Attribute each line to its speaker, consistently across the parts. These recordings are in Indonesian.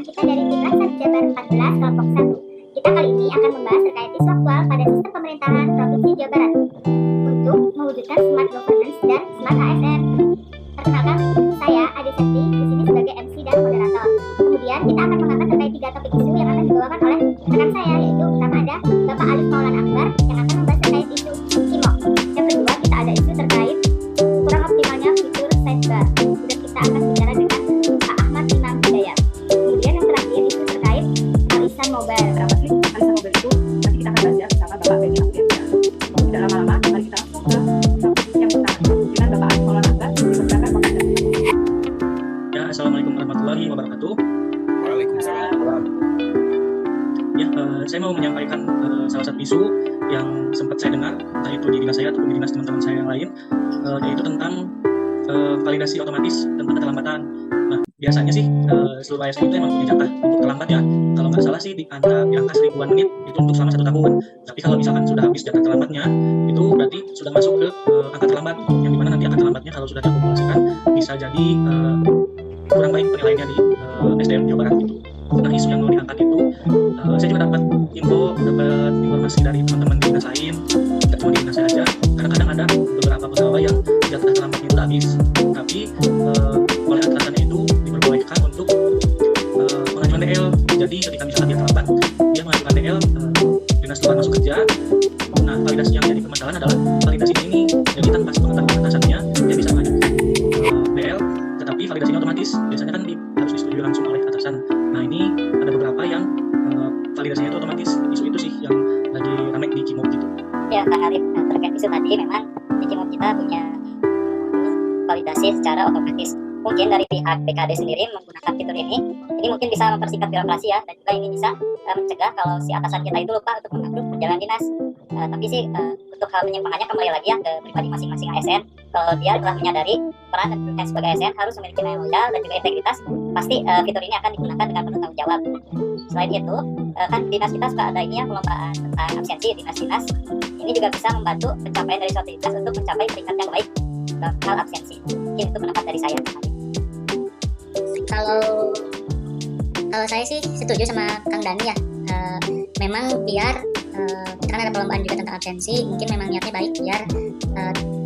Speaker 1: teman-teman, kita dari tim Laksat Jabar 14 kelompok 1. Kita kali ini akan membahas terkait isu aktual pada sistem pemerintahan Provinsi Jawa Barat untuk mewujudkan smart governance dan smart ASN. Perkenalkan, saya Ade Septi di sini sebagai MC dan moderator. Kemudian kita akan mengangkat terkait 3 topik isu yang akan dibawakan oleh rekan saya, yaitu pertama ada Bapak Alif Maulana Akbar yang akan membahas terkait isu KIMOP. Yang kedua kita ada isu terkait kurang optimalnya fitur sidebar. Juga kita akan bicara dengan Pak Ahmad Imam Hidayat. Kemudian yang terakhir isu terkait Alisan Mobile.
Speaker 2: Berapa sih Alisan Mobile itu? Nanti kita akan bahas ya bersama Bapak Benny Afriansyah. Tidak lama-lama, mari kita langsung ke topik yang pertama dengan Bapak Alif Maulana Akbar. Dipersilakan Bapak Anda.
Speaker 3: Ya, Assalamualaikum warahmatullahi wabarakatuh.
Speaker 4: Waalaikumsalam.
Speaker 3: Ya, saya mau menyampaikan salah satu isu yang sempat saya dengar, entah itu di dinas saya atau di dinas teman-teman saya yang lain, yaitu tentang validasi otomatis tentang keterlambatan. Nah, biasanya sih seluruh ASN itu emang punya jatah untuk terlambat ya. Kalau nggak salah sih di angka seribuan menit itu untuk selama 1 tahun. Tapi kalau misalkan sudah habis jatah terlambatnya, itu berarti sudah masuk ke angka terlambat, yang dimana nanti angka terlambatnya kalau sudah diakumulasikan bisa jadi kurang baik penilaiannya di SDM Jawa Barat gitu. Nah, isu yang mau diangkat itu, saya juga dapat informasi dari teman-teman di dinas lain, tidak cuma di dinas saya aja. Kadang-kadang ada beberapa pegawai yang jatah terlambatnya itu habis, tapi oleh atasannya itu diperbolehkan untuk mengajukan DL. Jadi ketika misalkan dia terlambat, dia mengajukan DL, dinas luar masuk kerja. Nah, validasi yang jadi permasalahan adalah validasi ini. Jadi tanpa sepengetahuan atasannya, dia bisa mengajukan DL, tetapi validasinya otomatis. Biasanya kan harus disetujui langsung oleh atasan. Nah, ini ada beberapa yang validasinya itu otomatis. Isu itu sih yang lagi ramai di KIMOP gitu.
Speaker 5: Ya, Kang Arif, terkait isu tadi memang di KIMOP kita punya validasi secara otomatis. Mungkin dari pihak BKD sendiri menggunakan fitur ini mungkin bisa mempersingkat birokrasi ya, dan juga ini bisa mencegah kalau si atasan kita itu lupa untuk mengupload perjalanan dinas. Tapi sih untuk hal penyimpangannya kembali lagi ya ke pribadi masing-masing ASN. Kalau dia telah menyadari peran dan kedudukan sebagai ASN harus memiliki nilai modal dan juga integritas, pasti fitur ini akan digunakan dengan penuh tanggung jawab. Selain itu, kan dinas kita suka ada ini ya, perlombaan tentang absensi dinas-dinas. Ini juga bisa membantu pencapaian dari suatu dinas untuk mencapai peringkat yang baik dalam hal absensi. Mungkin itu pendapat dari saya.
Speaker 1: Kalau saya sih setuju sama Kang Dani ya. Memang biar karena ada perlombaan juga tentang absensi, mungkin memang niatnya baik biar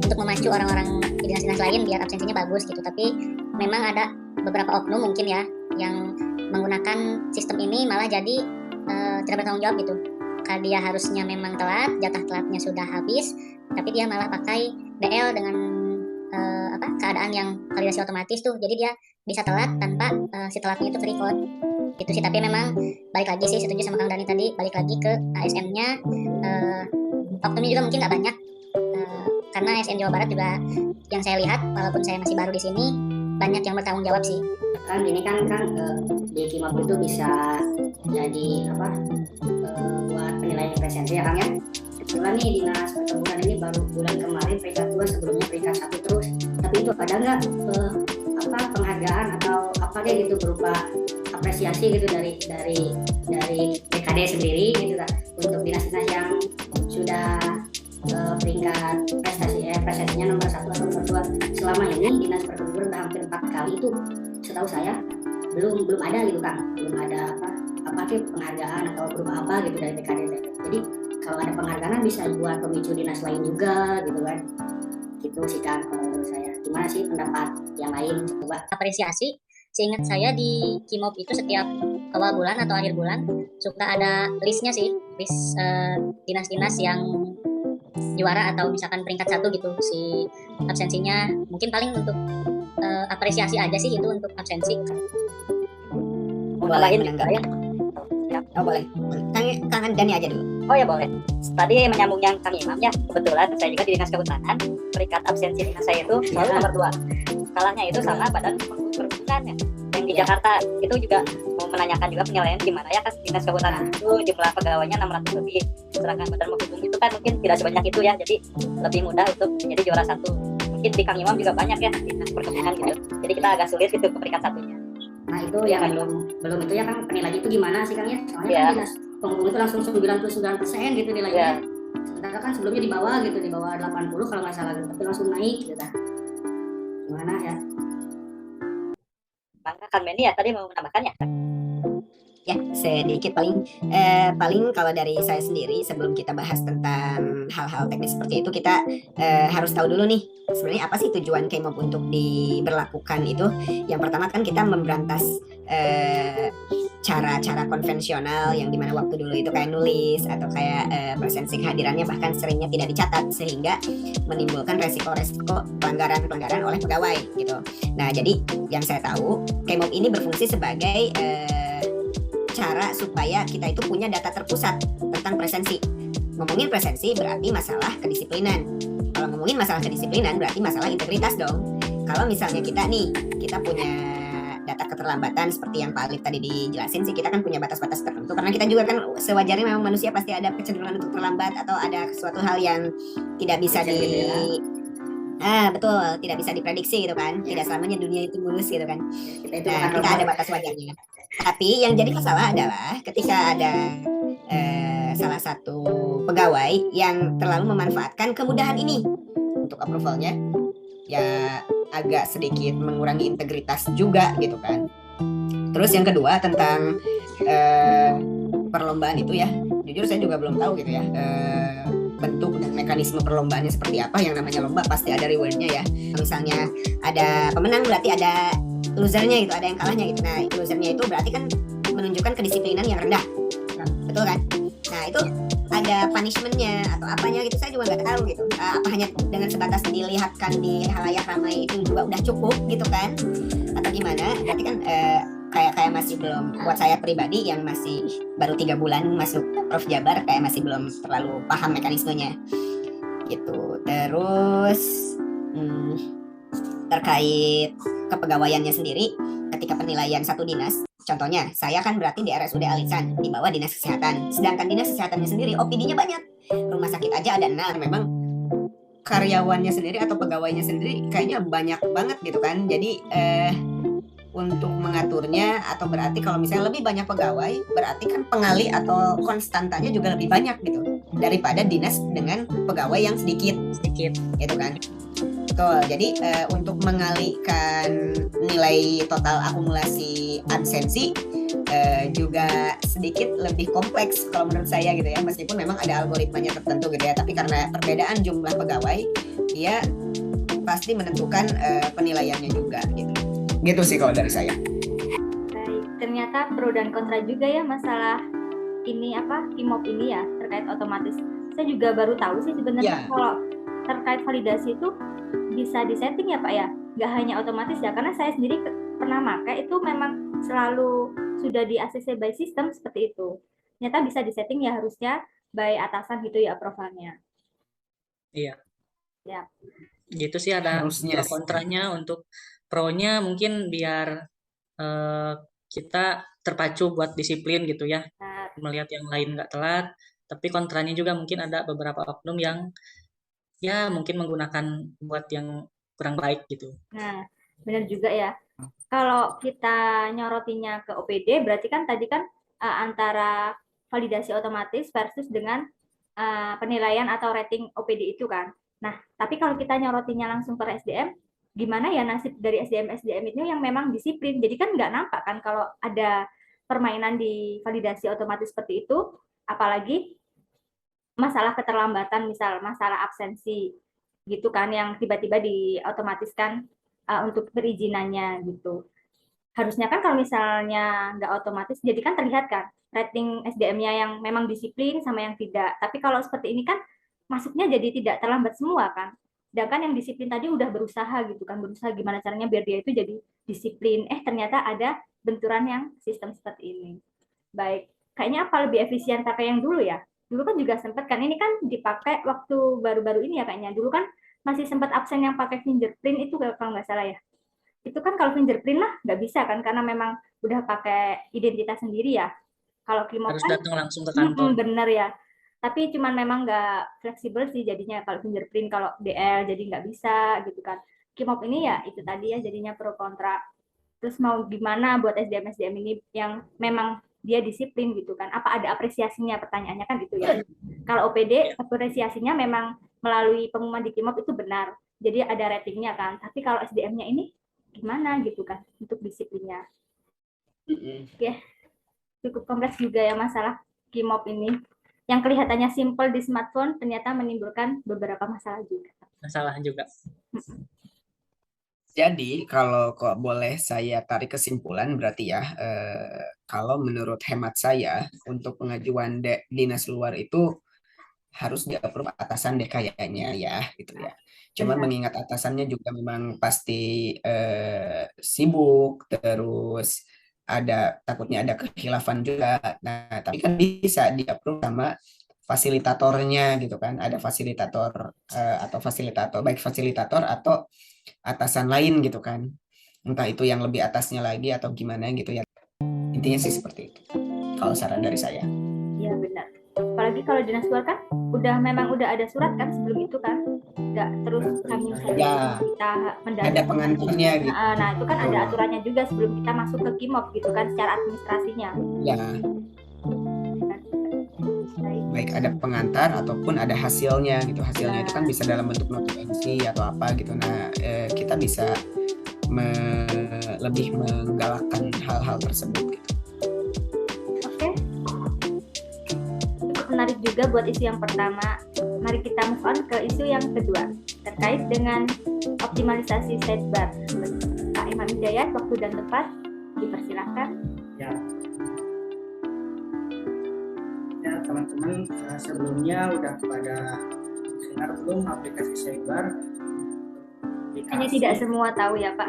Speaker 1: untuk memacu orang-orang di dinas-dinas lain biar absensinya bagus gitu. Tapi memang ada beberapa oknum mungkin ya yang menggunakan sistem ini malah jadi tidak bertanggung jawab gitu. Karena dia harusnya memang telat, jatah telatnya sudah habis, tapi dia malah pakai DL dengan keadaan yang validasi otomatis tuh. Jadi dia bisa telat tanpa si telatnya itu ke-record gitu sih. Tapi memang balik lagi sih, setuju sama Kang Dani tadi, balik lagi ke ASN-nya. Oknumnya juga mungkin nggak banyak, karena ASN Jawa Barat juga yang saya lihat, walaupun saya masih baru di sini, banyak yang bertanggung jawab sih.
Speaker 6: Kan ini kan di KIMOP itu bisa jadi buat penilaian presensi ya Kang ya. Kebetulan nih dinas perkebunan ini baru bulan kemarin peringkat 2, sebelumnya peringkat 1 terus. Tapi itu ada nggak penghargaan atau apa deh gitu berupa apresiasi gitu dari BKD sendiri gitu kan, untuk dinas-dinas yang sudah peringkat prestasinya nomor 1 atau nomor 2. Selama ini dinas perkebunan udah hampir 4 kali itu, setahu saya belum ada gitu Kang, belum ada penghargaan atau berupa apa gitu dari BKD. Jadi kalau ada penghargaan bisa buat pemicu dinas lain juga gitu kan. Gitu sih Kang kalau menurut saya. Gimana sih pendapat yang lain, coba?
Speaker 1: Apresiasi, seingat saya di KIMOP itu setiap awal bulan atau akhir bulan suka ada listnya sih, list dinas-dinas yang juara atau misalkan peringkat 1 gitu si absensinya. Mungkin paling untuk apresiasi aja sih itu untuk absensi.
Speaker 5: Boleh menanggapi ya?
Speaker 6: Oh boleh. Kang Dani aja dulu.
Speaker 5: Oh ya boleh. Tadi menyambung yang Kang Imam ya, kebetulan saya juga di dinas kehutanan, peringkat absensi dinas saya itu selalu nomor 2. Kalahnya itu sama badan perhubungan ya, yang di Jakarta. Itu juga mau menanyakan juga penilaian gimana ya, kan dinas kehutanan itu jumlah pegawainya 600 lebih, sedangkan badan penghubung itu kan mungkin tidak sebanyak itu ya, jadi lebih mudah untuk menjadi juara 1. Mungkin di Kang Imam juga banyak ya dinas perkebunan gitu, jadi kita agak sulit gitu ke peringkat 1-nya.
Speaker 6: Nah itu yang belum itu ya Kang, penilaian itu gimana sih Kang ya? Soalnya kan dinas penghubung itu langsung 99% gitu nilainya. Sementara kan sebelumnya di bawah 80 kalau nggak salah gitu, tapi langsung naik gitu. Gimana ya?
Speaker 5: Bang Kang Benny ya tadi mau menambahkan ya?
Speaker 4: Ya, sedikit paling kalau dari saya sendiri sebelum kita bahas tentang hal-hal teknis seperti itu kita harus tahu dulu nih sebenarnya apa sih tujuan KMOB untuk diberlakukan itu. Yang pertama kan kita memberantas cara-cara konvensional yang dimana waktu dulu itu kayak nulis atau kayak presensi kehadirannya bahkan seringnya tidak dicatat sehingga menimbulkan resiko-resiko pelanggaran-pelanggaran oleh pegawai gitu. Nah, jadi yang saya tahu KMOB ini berfungsi sebagai cara supaya kita itu punya data terpusat tentang presensi. Ngomongin presensi berarti masalah kedisiplinan. Kalau ngomongin masalah kedisiplinan berarti masalah integritas dong. Kalau misalnya kita punya data keterlambatan seperti yang Pak Alif tadi dijelasin sih, kita kan punya batas-batas tertentu karena kita juga kan sewajarnya memang manusia pasti ada kecenderungan untuk terlambat atau ada suatu hal yang tidak bisa betul, tidak bisa diprediksi gitu kan. Tidak selamanya dunia itu mulus gitu kan. Nah, kita ada batas wajarnya. Tapi yang jadi masalah adalah ketika ada salah satu pegawai yang terlalu memanfaatkan kemudahan ini untuk approvalnya, ya agak sedikit mengurangi integritas juga gitu kan. Terus yang kedua tentang perlombaan itu ya, jujur saya juga belum tahu gitu ya bentuk dan mekanisme perlombaannya seperti apa. Yang namanya lomba pasti ada rewardnya ya. Misalnya ada pemenang berarti ada losernya gitu, ada yang kalahnya gitu. Nah, losernya itu berarti kan menunjukkan kedisiplinan yang rendah, betul kan? Nah, itu ada punishmentnya atau apanya gitu, saya juga nggak tahu gitu. Apa hanya dengan sebatas dilihatkan di halayak ramai itu juga udah cukup gitu kan? Atau gimana? Berarti kan kayak masih belum, buat saya pribadi yang masih baru 3 bulan masuk Prof Jabar, kayak masih belum terlalu paham mekanismenya gitu. Terus terkait kepegawaiannya sendiri, ketika penilaian satu dinas, contohnya saya kan berarti di RSUD Alitsan di bawah dinas kesehatan, sedangkan dinas kesehatannya sendiri OPD-nya banyak, rumah sakit aja ada 6, memang karyawannya sendiri atau pegawainya sendiri kayaknya banyak banget gitu kan. Jadi untuk mengaturnya, atau berarti kalau misalnya lebih banyak pegawai berarti kan pengali atau konstantanya juga lebih banyak gitu daripada dinas dengan pegawai yang sedikit gitu kan. Betul, jadi untuk mengalihkan nilai total akumulasi absensi juga sedikit lebih kompleks kalau menurut saya gitu ya, meskipun memang ada algoritmanya tertentu gitu ya, tapi karena perbedaan jumlah pegawai dia pasti menentukan penilaiannya juga gitu sih kalau dari saya.
Speaker 7: Baik, ternyata pro dan kontra juga ya masalah ini KMOB ini ya terkait otomatis. Saya juga baru tahu sih sebenarnya kalau terkait validasi itu bisa disetting ya Pak ya, nggak hanya otomatis ya, karena saya sendiri pernah pakai itu memang selalu sudah di ACC by system seperti itu. Ternyata bisa disetting ya, harusnya by atasan gitu ya approvalnya.
Speaker 3: Iya.
Speaker 7: Ya.
Speaker 3: Gitu sih, ada pro kontranya. Untuk pro-nya mungkin biar kita terpacu buat disiplin gitu ya, melihat yang lain nggak telat. Tapi kontranya juga mungkin ada beberapa oknum yang ya mungkin menggunakan buat yang kurang baik gitu.
Speaker 7: Nah, benar juga ya. Kalau kita nyorotinya ke OPD, berarti kan tadi kan antara validasi otomatis versus dengan penilaian atau rating OPD itu kan. Nah, tapi kalau kita nyorotinya langsung ke SDM, gimana ya nasib dari SDM itu yang memang disiplin? Jadi kan nggak nampak kan kalau ada permainan di validasi otomatis seperti itu, apalagi masalah keterlambatan, misal masalah absensi gitu kan, yang tiba-tiba diotomatiskan untuk perizinannya gitu. Harusnya kan kalau misalnya nggak otomatis, jadi kan terlihat kan rating SDM-nya yang memang disiplin sama yang tidak. Tapi kalau seperti ini kan masuknya jadi tidak terlambat semua kan. Sedangkan yang disiplin tadi udah berusaha gitu kan, berusaha gimana caranya biar dia itu jadi disiplin. Ternyata ada benturan yang sistem seperti ini. Baik, kayaknya apa lebih efisien pakai yang dulu ya? Dulu kan juga sempat kan, ini kan dipakai waktu baru-baru ini ya kayaknya. Dulu kan masih sempat absen yang pakai fingerprint itu kalau nggak salah ya. Itu kan kalau fingerprint lah nggak bisa kan, karena memang udah pakai identitas sendiri ya. Kalau KMOB
Speaker 3: harus
Speaker 7: kan
Speaker 3: datang langsung ke kantor.
Speaker 7: Bener ya. Tapi cuman memang nggak fleksibel sih jadinya kalau fingerprint, kalau DL jadi nggak bisa gitu kan. KMOB ini ya itu tadi ya jadinya pro kontra. Terus mau gimana buat SDM ini yang memang dia disiplin gitu kan, apa ada apresiasinya, pertanyaannya kan itu ya. Kalau OPD apresiasinya memang melalui pengumuman di KMOB itu benar, jadi ada ratingnya kan, tapi kalau SDM-nya ini gimana gitu kan untuk disiplinnya. Oke. cukup kompleks juga ya masalah KIMOP ini. Yang kelihatannya simple di smartphone ternyata menimbulkan beberapa masalah juga.
Speaker 3: Masalah juga.
Speaker 4: Jadi kalau kok boleh saya tarik kesimpulan berarti ya, kalau menurut hemat saya untuk pengajuan dinas luar itu harus di-approve atasan deh kayaknya ya gitu ya. Cuma
Speaker 7: Benar.
Speaker 4: mengingat atasannya juga memang pasti sibuk, terus takutnya ada kekhilafan juga. Nah, tapi kan bisa di-approve sama fasilitatornya gitu kan. Ada fasilitator atau fasilitator, baik fasilitator atau atasan lain gitu kan. Entah itu yang lebih atasnya lagi atau gimana gitu ya. Intinya sih seperti itu. Kalau saran dari saya.
Speaker 7: Iya benar. Apalagi kalau dinas luar kan memang udah ada surat kan sebelum itu kan, nggak terus kami
Speaker 4: Ya,
Speaker 7: kita mendadak.
Speaker 4: ada pengantarnya gitu.
Speaker 7: Nah itu kan ada aturannya juga sebelum kita masuk ke KIMOP gitu kan secara administrasinya.
Speaker 4: Ya, baik ada pengantar ataupun ada hasilnya gitu. Hasilnya itu kan bisa dalam bentuk notifikasi atau apa gitu. Nah, kita bisa lebih menggalakkan hal-hal tersebut gitu.
Speaker 7: Oke. Cukup menarik juga buat isu yang pertama. Mari kita move on ke isu yang kedua terkait dengan optimalisasi sidebar. Pak Imam Hidayat, waktu dan tempat dipersilakan.
Speaker 8: Ya teman-teman, sebelumnya udah pada dengar belum aplikasi sidebar?
Speaker 7: Hanya tidak semua tahu ya Pak.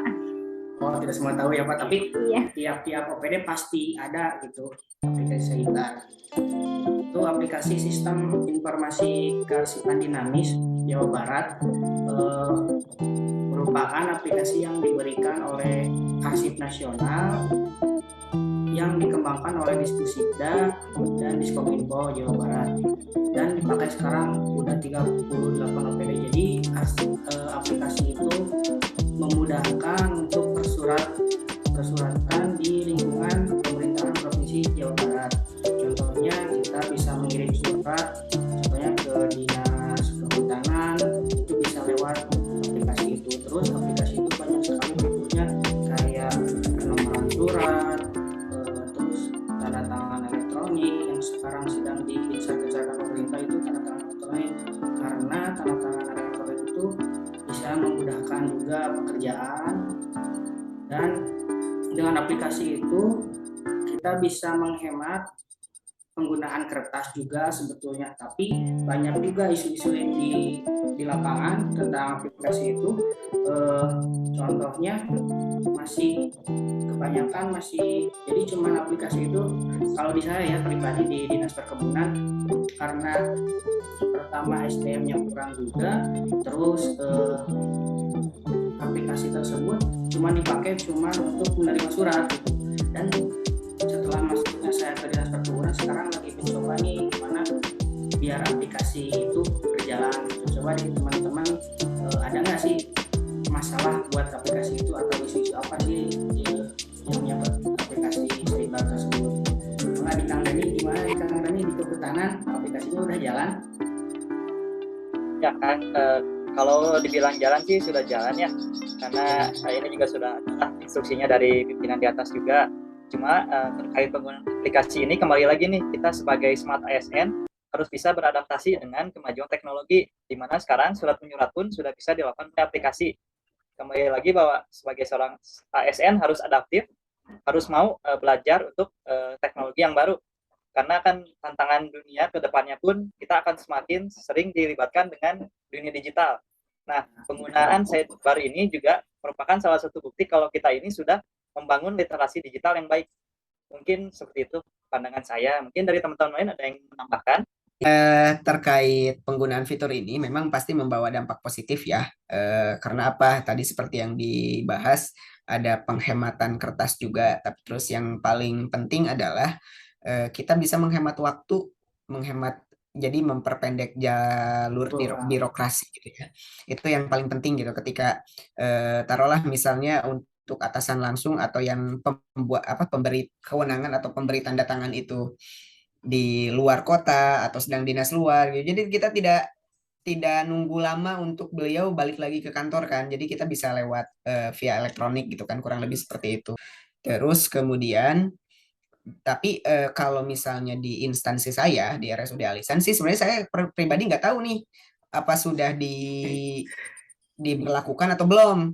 Speaker 8: Oh, tidak semua tahu ya Pak, tapi
Speaker 7: Iya.
Speaker 8: tiap-tiap OPD pasti ada gitu aplikasi sidebar. Itu aplikasi sistem informasi kearsipan dinamis Jawa Barat, merupakan aplikasi yang diberikan oleh Arsip Nasional yang dikembangkan oleh Dispusidda dan Diskominfo Jawa Barat, dan dipakai sekarang udah 38 OPD. Jadi aplikasi itu memudahkan untuk persuratan di lingkungan pemerintahan Provinsi Jawa Barat. Contohnya kita bisa mengirim surat contohnya ke Dinas Kehutanan, itu bisa lewat aplikasi itu. Terus aplikasi itu banyak sekali fiturnya kayak penomoran surat, terus tanda tangan elektronik yang sekarang sedang digencar-gencarkan pemerintah, itu tanda tangan elektronik, karena tanda tangan elektronik itu bisa memudahkan juga pekerjaan. Dan dengan aplikasi itu kita bisa menghemat penggunaan kertas juga sebetulnya, tapi banyak juga isu-isu yang di lapangan tentang aplikasi itu. Contohnya kebanyakan masih jadi cuman aplikasi itu, kalau di saya ya pribadi di Dinas Perkebunan, karena pertama SDM-nya kurang juga, terus aplikasi tersebut cuma dipakai untuk menerima surat gitu. Dan setelah masuknya saya ke Dinas Perkebunan, sekarang lagi mencoba nih gimana biar aplikasi itu berjalan gitu. Coba nih teman-teman, ada nggak sih masalah buat aplikasi itu atau isu-isu apa sih yang menyangkut aplikasi sidebar tersebut? Nah, di Kang Dani gimana? Di Kang Dani di Kehutanan aplikasinya udah jalan?
Speaker 9: Ya kan, kalau dibilang jalan sih sudah jalan ya, karena ini juga sudah ada instruksinya dari pimpinan di atas juga. Cuma terkait penggunaan aplikasi ini, kembali lagi nih, kita sebagai Smart ASN harus bisa beradaptasi dengan kemajuan teknologi, di mana sekarang surat menyurat pun sudah bisa dilakukan oleh aplikasi. Kembali lagi bahwa sebagai seorang ASN harus adaptif, harus mau belajar untuk teknologi yang baru. Karena kan tantangan dunia ke depannya pun kita akan semakin sering dilibatkan dengan dunia digital. Nah, penggunaan sidebar ini juga merupakan salah satu bukti kalau kita ini sudah membangun literasi digital yang baik. Mungkin seperti itu pandangan saya. Mungkin dari teman-teman lain ada yang menambahkan?
Speaker 4: Terkait penggunaan fitur ini memang pasti membawa dampak positif ya. Karena apa? Tadi seperti yang dibahas, ada penghematan kertas juga. Tapi terus yang paling penting adalah kita bisa menghemat waktu, jadi memperpendek jalur birokrasi gitu ya. Itu yang paling penting gitu. Ketika taruhlah misalnya untuk atasan langsung atau yang pemberi kewenangan atau pemberi tanda tangan itu di luar kota atau sedang dinas luar gitu. Jadi kita tidak nunggu lama untuk beliau balik lagi ke kantor kan. Jadi kita bisa lewat via elektronik gitu kan, kurang lebih seperti itu. Terus kemudian Tapi kalau misalnya di instansi saya di RSUD Alisan sih sebenarnya saya pribadi nggak tahu nih apa sudah diberlakukan atau belum.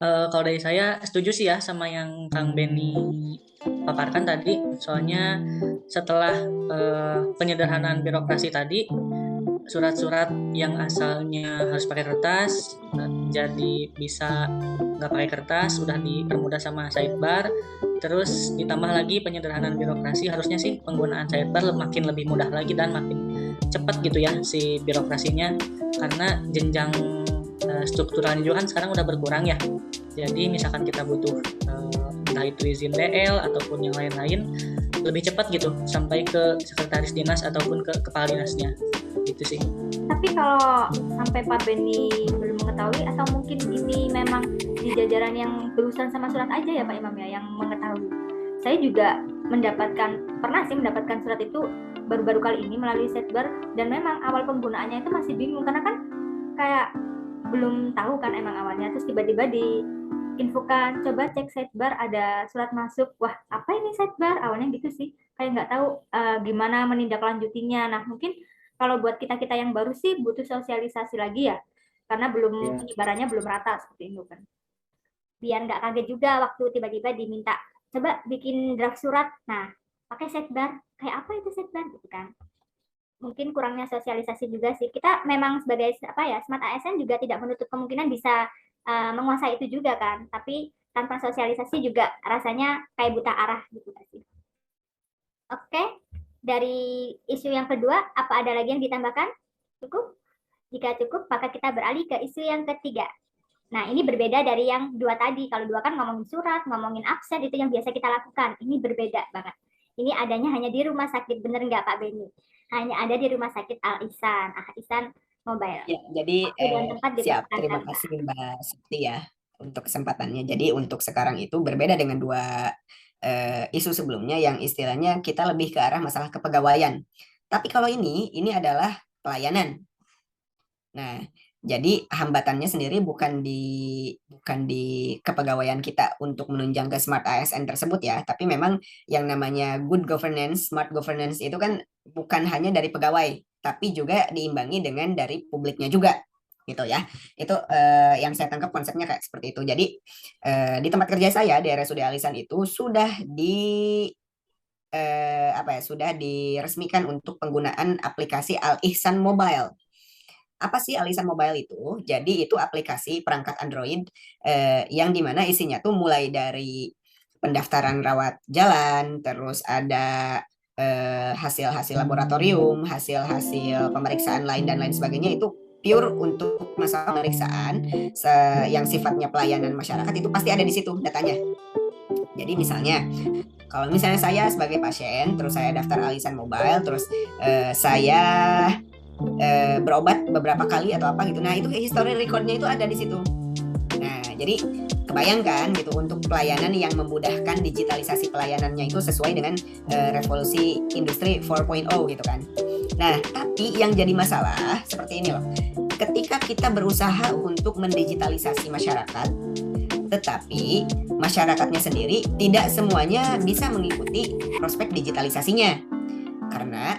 Speaker 3: Kalau dari saya setuju sih ya sama yang Kang Benny paparkan tadi. Soalnya setelah penyederhanaan birokrasi tadi, surat-surat yang asalnya harus pakai kertas jadi bisa nggak pakai kertas, sudah dipermudah sama sidebar. Terus ditambah lagi penyederhanaan birokrasi, harusnya sih penggunaan sidebar makin lebih mudah lagi dan makin cepat gitu ya si birokrasinya, karena jenjang strukturalnya juga kan sekarang udah berkurang ya. Jadi misalkan kita butuh entah itu izin DL ataupun yang lain-lain, lebih cepat gitu sampai ke sekretaris dinas ataupun ke kepala dinasnya gitu sih.
Speaker 7: Tapi kalau sampai Pak Benny belum mengetahui, atau mungkin ini memang di jajaran yang berurusan sama surat aja ya Pak Imam ya yang mengetahui. Saya juga pernah sih mendapatkan surat itu baru-baru kali ini melalui sidebar, dan memang awal penggunaannya itu masih bingung karena kan kayak belum tahu kan emang awalnya, terus tiba-tiba diinfokan coba cek sidebar ada surat masuk. Wah, apa ini sidebar? Awalnya gitu sih, kayak nggak tahu gimana menindaklanjutinya. Nah, mungkin kalau buat kita-kita yang baru sih butuh sosialisasi lagi ya, karena penyebarannya belum rata seperti itu kan. Biar nggak kaget juga waktu tiba-tiba diminta coba bikin draft surat. Nah, pakai sidebar. Kayak apa itu sidebar gitu kan. Mungkin kurangnya sosialisasi juga sih. Kita memang sebagai Smart ASN juga tidak menutup kemungkinan bisa menguasai itu juga kan. Tapi tanpa sosialisasi juga rasanya kayak buta arah gitu sih. Oke. Dari isu yang kedua, apa ada lagi yang ditambahkan? Cukup? Jika cukup, maka kita beralih ke isu yang ketiga. Nah, ini berbeda dari yang dua tadi. Kalau dua kan ngomongin surat, ngomongin absen, itu yang biasa kita lakukan. Ini berbeda banget. Ini adanya hanya di rumah sakit, bener nggak Pak Benny? Hanya ada di rumah sakit Al-Ihsan Mobile.
Speaker 4: Ya, jadi siap. Terima kasih Mbak Sakti ya untuk kesempatannya. Jadi untuk sekarang itu berbeda dengan dua isu sebelumnya yang istilahnya kita lebih ke arah masalah kepegawaian. Tapi kalau ini adalah pelayanan. Nah, jadi hambatannya sendiri bukan di kepegawaian kita untuk menunjang ke Smart ASN tersebut ya, tapi memang yang namanya good governance, smart governance itu kan bukan hanya dari pegawai, tapi juga diimbangi dengan dari publiknya juga, gitu ya. Itu yang saya tangkap konsepnya kayak seperti itu. Jadi di tempat kerja saya di RSUD Alisan itu sudah sudah diresmikan untuk penggunaan aplikasi Al-Ihsan Mobile. Apa sih Al-Ihsan Mobile itu? Jadi itu aplikasi perangkat Android yang dimana isinya tuh mulai dari pendaftaran rawat jalan, terus ada hasil-hasil laboratorium, hasil-hasil pemeriksaan lain dan lain sebagainya, itu pure untuk masalah pemeriksaan yang sifatnya pelayanan masyarakat, itu pasti ada di situ datanya. Jadi misalnya kalau misalnya saya sebagai pasien, terus saya daftar Al-Ihsan Mobile, terus saya berobat beberapa kali atau apa gitu. Nah, itu history recordnya itu ada di situ. Nah, jadi kebayangkan gitu untuk pelayanan yang memudahkan digitalisasi pelayanannya itu sesuai dengan revolusi industri 4.0 gitu kan. Nah, tapi yang jadi masalah seperti ini loh. Ketika kita berusaha untuk mendigitalisasi masyarakat, tetapi masyarakatnya sendiri tidak semuanya bisa mengikuti prospek digitalisasinya. Karena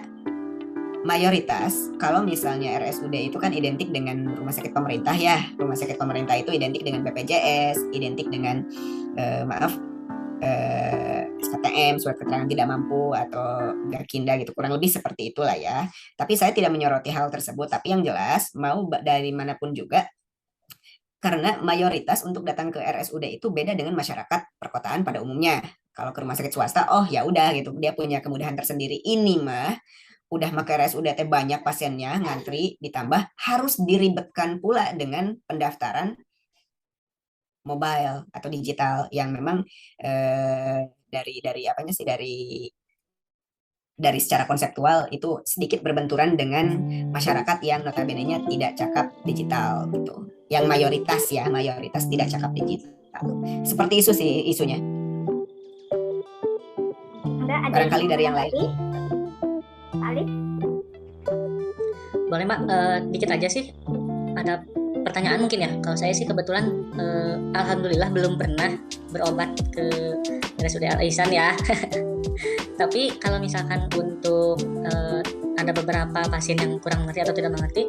Speaker 4: mayoritas, kalau misalnya RSUD itu kan identik dengan rumah sakit pemerintah ya. Rumah sakit pemerintah itu identik dengan BPJS, identik dengan SKTM, surat keterangan tidak mampu, atau Garkinda gitu. Kurang lebih seperti itulah ya. Tapi saya tidak menyoroti hal tersebut. Tapi yang jelas, mau dari manapun juga, karena mayoritas untuk datang ke RSUD itu beda dengan masyarakat perkotaan pada umumnya. Kalau ke rumah sakit swasta, oh ya udah gitu, dia punya kemudahan tersendiri. Ini mah udah pakai RSUD banyak pasiennya ngantri, ditambah harus diribetkan pula dengan pendaftaran mobile atau digital yang memang dari secara konseptual itu sedikit berbenturan dengan masyarakat yang notabene-nya tidak cakap digital gitu. Yang mayoritas tidak cakap digital. Seperti itu sih isunya. Barangkali dari yang lain.
Speaker 1: Ali?
Speaker 5: Boleh Mbak, dikit aja sih. Ada pertanyaan mungkin ya. Kalau saya sih kebetulan alhamdulillah belum pernah berobat ke
Speaker 1: RSUD Al-Ihsan ya. Tapi kalau misalkan untuk ada beberapa pasien yang kurang mengerti atau tidak mengerti,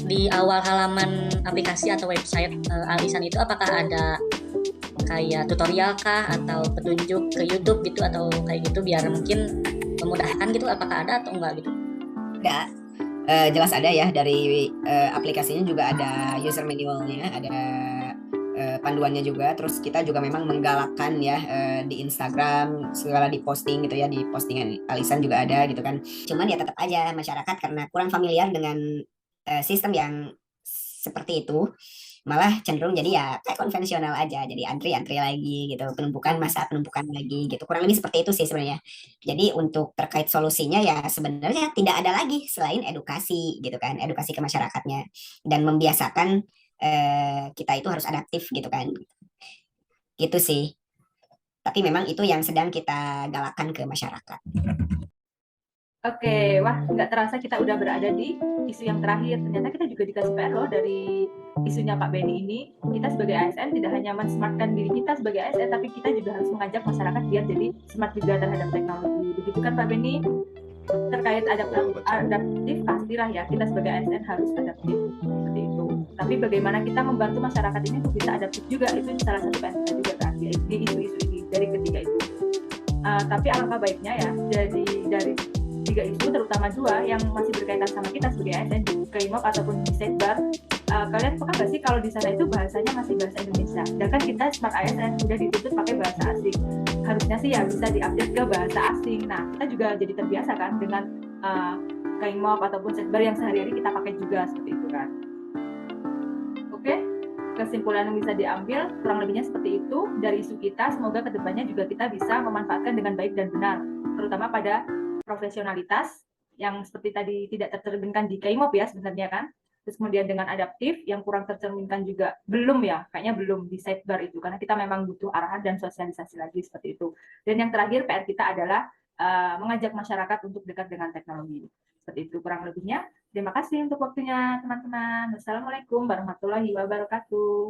Speaker 1: di awal halaman aplikasi atau website Al-Ihsan itu apakah ada kayak tutorial kah atau petunjuk ke YouTube gitu atau kayak gitu biar mungkin memudahkan gitu, apakah ada atau enggak gitu?
Speaker 4: Ada, jelas ada ya, dari aplikasinya juga ada user manualnya, ada panduannya juga. Terus kita juga memang menggalakkan ya di Instagram segala diposting gitu ya, di postingan Al-Ihsan juga ada gitu kan. Cuman ya tetap aja masyarakat karena kurang familiar dengan sistem yang seperti itu, malah cenderung jadi ya kayak konvensional aja, jadi antri-antri lagi gitu, masa penumpukan lagi gitu, kurang lebih seperti itu sih sebenarnya. Jadi untuk terkait solusinya ya sebenarnya tidak ada lagi selain edukasi gitu kan, edukasi ke masyarakatnya dan membiasakan kita itu harus adaptif gitu kan, gitu sih. Tapi memang itu yang sedang kita galakkan ke masyarakat.
Speaker 2: Oke, wah nggak terasa kita udah berada di isu yang terakhir. Ternyata kita juga dikasih PR loh dari isunya Pak Benny ini. Kita sebagai ASN tidak hanya men-smartkan diri kita sebagai ASN, tapi kita juga harus mengajak masyarakat biar jadi smart juga terhadap teknologi. Begitu kan Pak Benny? Terkait adaptif, pastilah ya kita sebagai ASN harus adaptif seperti itu. Tapi bagaimana kita membantu masyarakat ini untuk bisa adaptif juga, itu salah satu PR kita juga kan di isu-isu ini dari ketiga itu. Tapi alangkah baiknya ya dari 3 isu, terutama 2 yang masih berkaitan sama kita sebagai ASN di KIMOP ataupun di Setbar. Kalian peka nggak sih kalau di sana itu bahasanya masih bahasa Indonesia, sedangkan kita Smart ASN sudah dituntut pakai bahasa asing. Harusnya sih ya bisa diupdate ke bahasa asing. Nah, kita juga jadi terbiasa kan dengan KIMOP ataupun Setbar yang sehari-hari kita pakai juga seperti itu kan. Oke, kesimpulan yang bisa diambil kurang lebihnya seperti itu dari isu kita. Semoga kedepannya juga kita bisa memanfaatkan dengan baik dan benar, terutama pada profesionalitas yang seperti tadi tidak tercerminkan di KIMOP ya sebenarnya kan. Terus kemudian dengan adaptif yang kurang tercerminkan juga belum ya, kayaknya belum di Setbar itu, karena kita memang butuh arahan dan sosialisasi lagi seperti itu. Dan yang terakhir PR kita adalah mengajak masyarakat untuk dekat dengan teknologi. Seperti itu kurang lebihnya. Terima kasih untuk waktunya teman-teman. Wassalamualaikum warahmatullahi wabarakatuh.